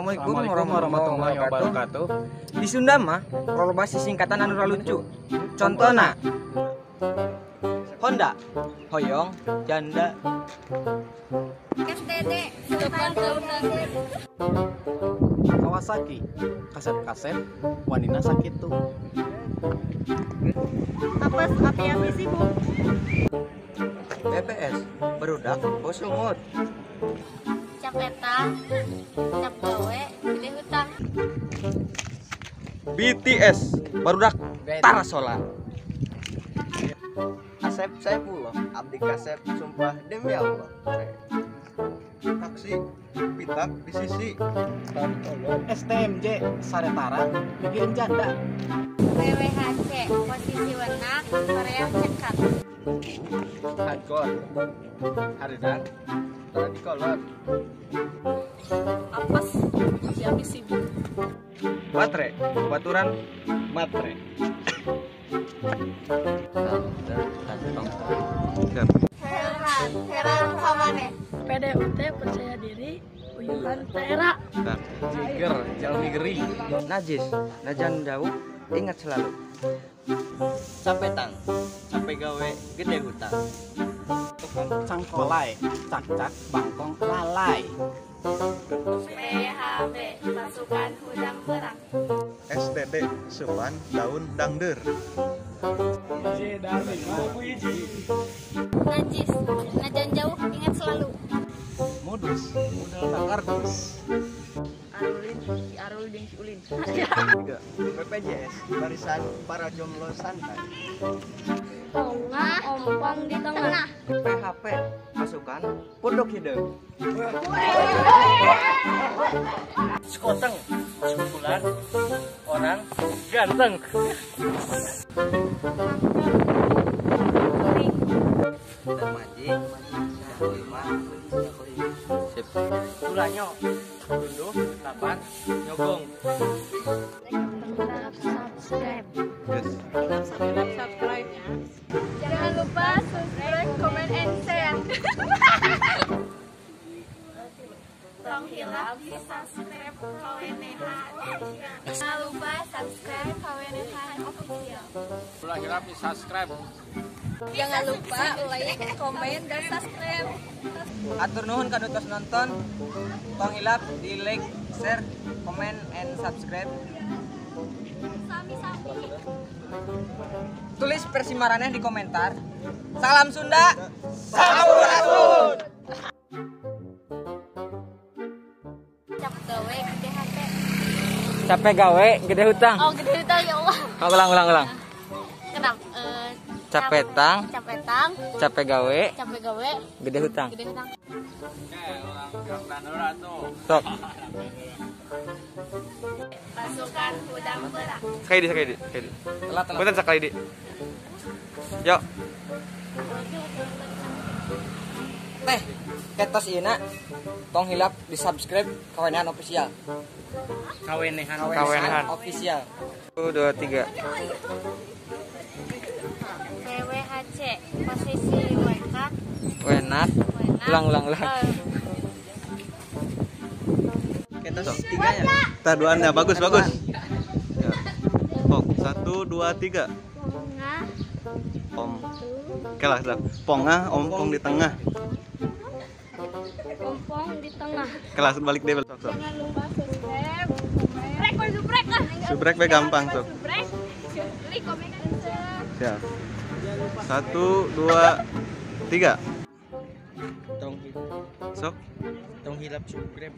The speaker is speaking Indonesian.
Assalamualaikum warahmatullahi wabarakatuh. Di Sunda mah prolobasi singkatan anu lucu. Contohna Honda, hoyong, janda. SDD, sopan saudaranya. Kawasaki, kaset-kaset, wanina sakit tuh. Apes api-api sibuk. BPS, berudak, bos lumut. Capeta, cap gawe, gede hutang. BTS, barudak, tarasola. Asep Saifullah, abdi kasep, sumpah demi Allah. Taksi, pitak di sisi. STMJ, Saretara, bikin janda. WWHC, posisi wenak, Korea cekat. Hardcore, haridan, di kolot. Apes api-api sibuk. Matre, baturan, matre. Heran kamane. PDUT percaya diri, uyuhan tera. Jiger, jalmi geri. Najis, najan jauh, ingat selalu. Capetang, capek gawe, gede hutang. Cangkolai, cak-cak, bangkong, lalai. PHB, pasukan hudang perang. SDD, sepan, daun, dangder. Najis, najan jauh, ingat selalu. Modus, modal kardus. Arulin, si Arul jeung si Ulin. BPJS, barisan para jomblo santai. Tengah, ompong di tengah. PHP, pasukan, pondok hidup. Sekoteng, sebulan, orang ganteng. Darmaji, lima, sip. Ulanyo, tunduh, lapan, nyogong. Subscribe. Subscribe ya. Jangan lupa subscribe, comment, and share. Tong hilap di subscribe KWNH. Jangan lupa subscribe KWNH official. Ulah hilap di subscribe. Jangan lupa like, komen, dan subscribe. Atur nuhun kadutos nonton. Tong hilap di like, share, comment, and subscribe. Sami-sami. Tulis versi maraneh di komentar. Salam Sunda. Sampurasun. Cap gawe gede hate. Capek gawe, gede hutang. Oh gede hutang ya Allah. Ulang. Kenapa? Capetang, Capetang, capek gawe, capek gawe, gede hutang. gede hutang. Sok. Pasukan hudang perang. Sekali di. Punten sekali di. Yuk. Teh, ketos ieu tong hilap di subscribe KWNH official. KWNH official. 1 2 3. WWHC, posisi wenak. Wenak. Ulang. Ketos tiganya. Taduannya bagus. Ya. Pong, 1, 2, 3. Tengah, Om. Oke lah, pongah, ompong di tengah. ompong di tengah. Kelas balik deh. Sok. Jangan lupa subscribe, komen. Subrek lah. Subrek be gampang sok. Subrek, like, komen, dan share. Ya. 1, 2, 3. Tong Sok. hilap subscribe.